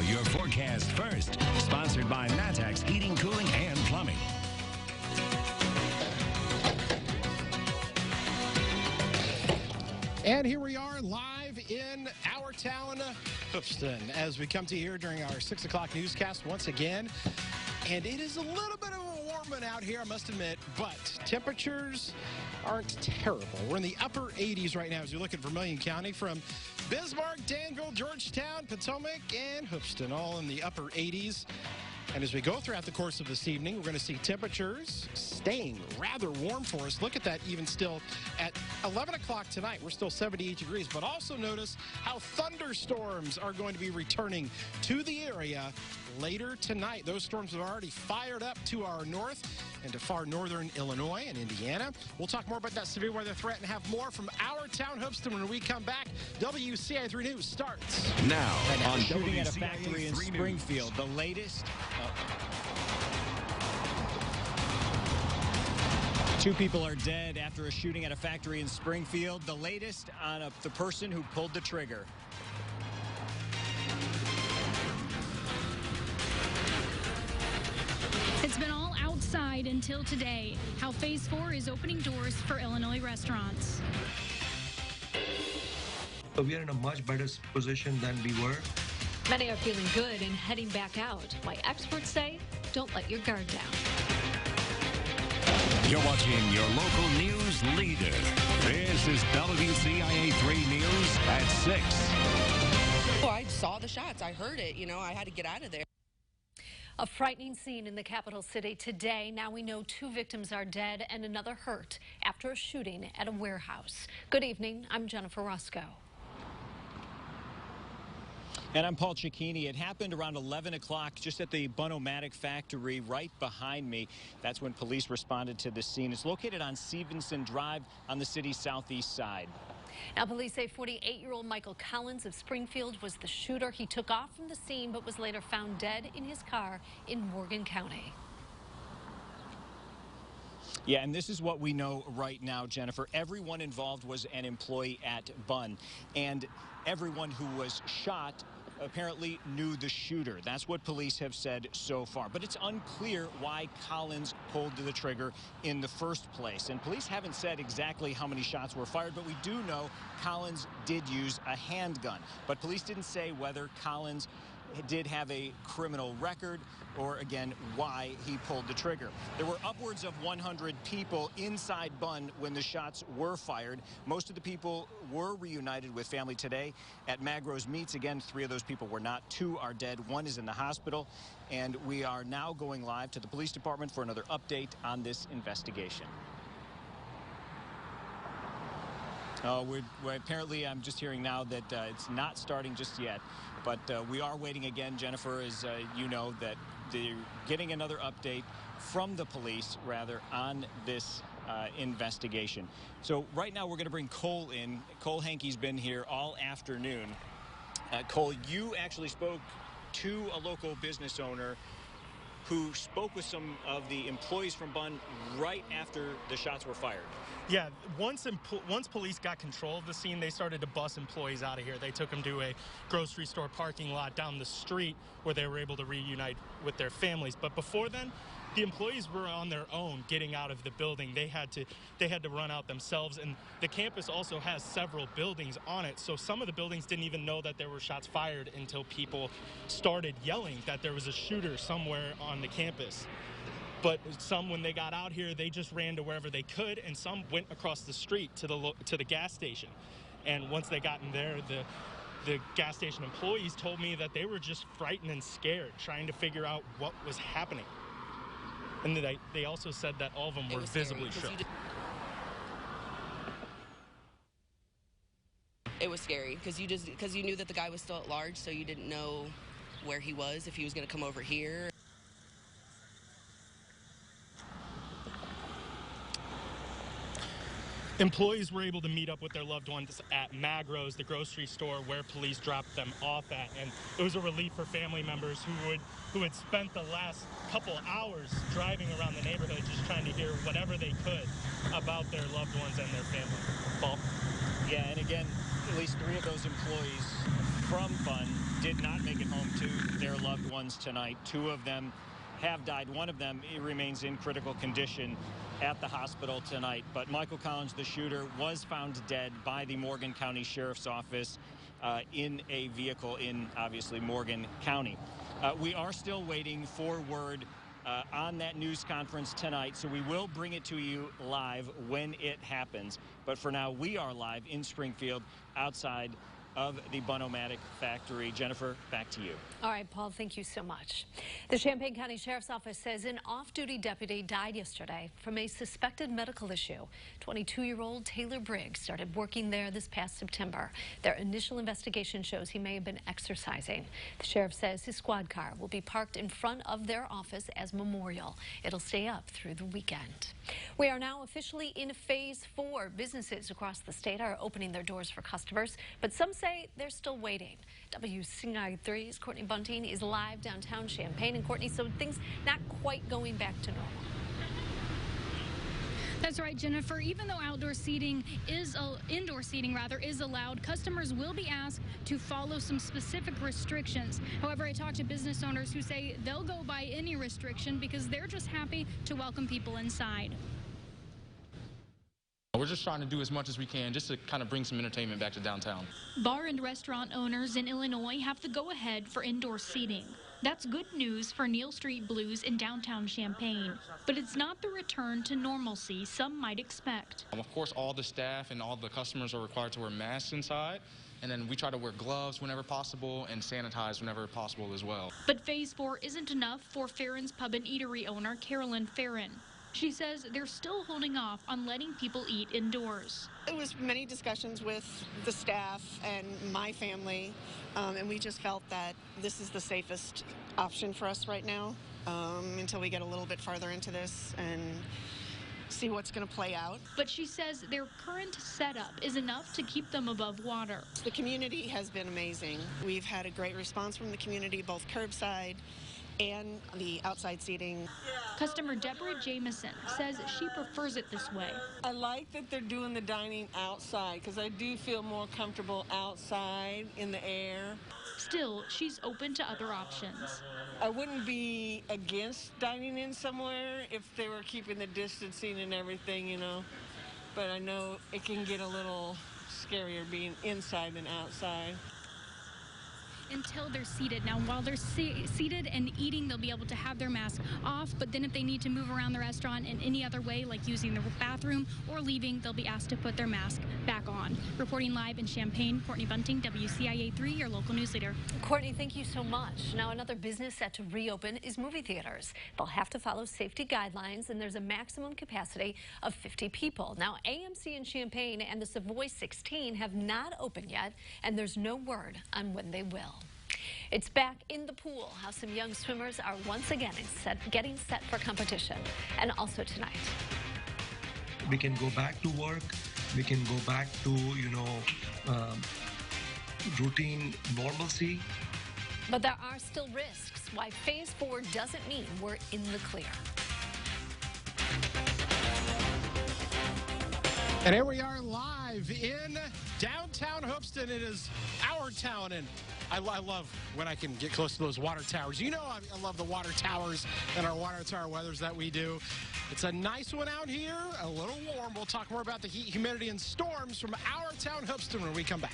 your forecast first. Sponsored by Natax Heating, Cooling, and Plumbing. And here we are live in our town, Hoopston, as we come to you here during our 6 o'clock newscast once again. And it is a little bit of a warming out here, I must admit, but temperatures aren't terrible. We're in the upper 80s right now as you look at Vermilion County, from Bismarck, Danville, Georgetown, Potomac, and Hoopston, all in the upper 80s. And as we go throughout the course of this evening, we're going to see temperatures staying rather warm for us. Look at that even still at 11 o'clock tonight. We're still 78 degrees. But also notice how thunderstorms are going to be returning to the area later tonight. Those storms have already fired up to our north into far northern Illinois and Indiana. We'll talk more about that severe weather threat and have more from our town, Hoopston, when we come back. WCI3 News starts now. On shooting at a factory in Springfield, the latest. Two people are dead after a shooting at a factory in Springfield. The latest on the person who pulled the trigger. It's been all outside until today. How Phase 4 is opening doors for Illinois restaurants. So we are in a much better position than we were. Many are feeling good and heading back out. Why experts say, don't let your guard down. You're watching your local news leader. This is WCIA 3 News at 6. Oh, I saw the shots. I heard it. I had to get out of there. A frightening scene in the capital city today. Now we know 2 victims are dead and another hurt after a shooting at a warehouse. Good evening. I'm Jennifer Roscoe. And I'm Paul Cicchini. It happened around 11 o'clock just at the Bun-O-Matic factory right behind me. That's when police responded to the scene. It's located on Stevenson Drive on the city's southeast side. Now, police say 48-year-old Michael Collins of Springfield was the shooter. He took off from the scene but was later found dead in his car in Morgan County. Yeah, and this is what we know right now, Jennifer. Everyone involved was an employee at Bun, and everyone who was shot apparently knew the shooter. That's what police have said so far. But it's unclear why Collins pulled the trigger in the first place. And police haven't said exactly how many shots were fired, but we do know Collins did use a handgun. But police didn't say whether Collins did have a criminal record or, again, why he pulled the trigger. There were upwards of 100 people inside Bun when the shots were fired. Most of the people were reunited with family today at Magro's Meats. Again, 3 of those people were not. 2 are dead. 1 is in the hospital. And we are now going live to the police department for another update on this investigation. Apparently, I'm just hearing now that it's not starting just yet. But we are waiting again, Jennifer, as you know, that they're getting another update from the police, rather, on this investigation. So right now we're going to bring Cole in. Cole Hankey's been here all afternoon. Cole, you actually spoke to a local business owner who spoke with some of the employees from Bun right after the shots were fired. Yeah, once police got control of the scene, they started to bus employees out of here. They took them to a grocery store parking lot down the street where they were able to reunite with their families. But before then, the employees were on their own getting out of the building. They had to run out themselves, and the campus also has several buildings on it, so some of the buildings didn't even know that there were shots fired until people started yelling that there was a shooter somewhere on the campus. But some, when they got out here, they just ran to wherever they could, and some went across the street to the gas station. And once they got in there, the gas station employees told me that they were just frightened and scared, trying to figure out what was happening. And they also said that all of them were visibly shook. It was scary because you knew that the guy was still at large, so you didn't know where he was, if he was going to come over here. Employees were able to meet up with their loved ones at Magro's, the grocery store where police dropped them off at, and it was a relief for family members who had spent the last couple hours driving around the neighborhood just trying to hear whatever they could about their loved ones and their family. Paul? Yeah, and again, at least 3 of those employees from Bun did not make it home to loved ones tonight. 2 of them have died. One of them remains in critical condition at the hospital tonight. But Michael Collins, the shooter, was found dead by the Morgan County Sheriff's Office in a vehicle in, obviously, Morgan County. We are still waiting for word on that news conference tonight, so we will bring it to you live when it happens. But for now, we are live in Springfield outside of the Bun-O-Matic factory. Jennifer, back to you. All right, Paul, thank you so much. The Champaign County Sheriff's Office says an off-duty deputy died yesterday from a suspected medical issue. 22-year-old Taylor Briggs started working there this past September. Their initial investigation shows he may have been exercising. The sheriff says his squad car will be parked in front of their office as memorial. It'll stay up through the weekend. We are now officially in phase 4. Businesses across the state are opening their doors for customers, but some say they're still waiting. WCIA3's Courtney Bunting is live downtown Champaign. And Courtney, so things not quite going back to normal. That's right, Jennifer. Even though indoor seating is allowed, customers will be asked to follow some specific restrictions. However, I talked to business owners who say they'll go by any restriction because they're just happy to welcome people inside. We're just trying to do as much as we can just to kind of bring some entertainment back to downtown. Bar and restaurant owners in Illinois have the go-ahead for indoor seating. That's good news for Neal Street Blues in downtown Champaign, but it's not the return to normalcy some might expect. Of course, all the staff and all the customers are required to wear masks inside, and then we try to wear gloves whenever possible and sanitize whenever possible as well. But phase 4 isn't enough for Farron's Pub and Eatery owner Carolyn Farron. She says they're still holding off on letting people eat indoors. It was many discussions with the staff and my family, and we just felt that this is the safest option for us right now until we get a little bit farther into this and see what's going to play out. But she says their current setup is enough to keep them above water. The community has been amazing. We've had a great response from the community, both curbside and the outside seating. Customer Deborah Jameson says she prefers it this way. I like that they're doing the dining outside because I do feel more comfortable outside in the air. Still, she's open to other options. I wouldn't be against dining in somewhere if they were keeping the distancing and everything, you know. But I know it can get a little scarier being inside than outside. Until they're seated. Now, while they're seated and eating, they'll be able to have their mask off, but then if they need to move around the restaurant in any other way, like using the bathroom or leaving, they'll be asked to put their mask back on. Reporting live in Champaign, Courtney Bunting, WCIA3, your local news leader. Courtney, thank you so much. Now, another business set to reopen is movie theaters. They'll have to follow safety guidelines, and there's a maximum capacity of 50 people. Now, AMC in Champaign and the Savoy 16 have not opened yet, and there's no word on when they will. It's back in the pool, how some young swimmers are once again getting set for competition. And also tonight. We can go back to work. We can go back to, routine normalcy. But there are still risks. Why phase 4 doesn't mean we're in the clear. And here we are live in downtown Hoopeston. It is our town, and I love when I can get close to those water towers. You know I love the water towers and our water tower weathers that we do. It's a nice one out here, a little warm. We'll talk more about the heat, humidity, and storms from our town Hoopeston when we come back.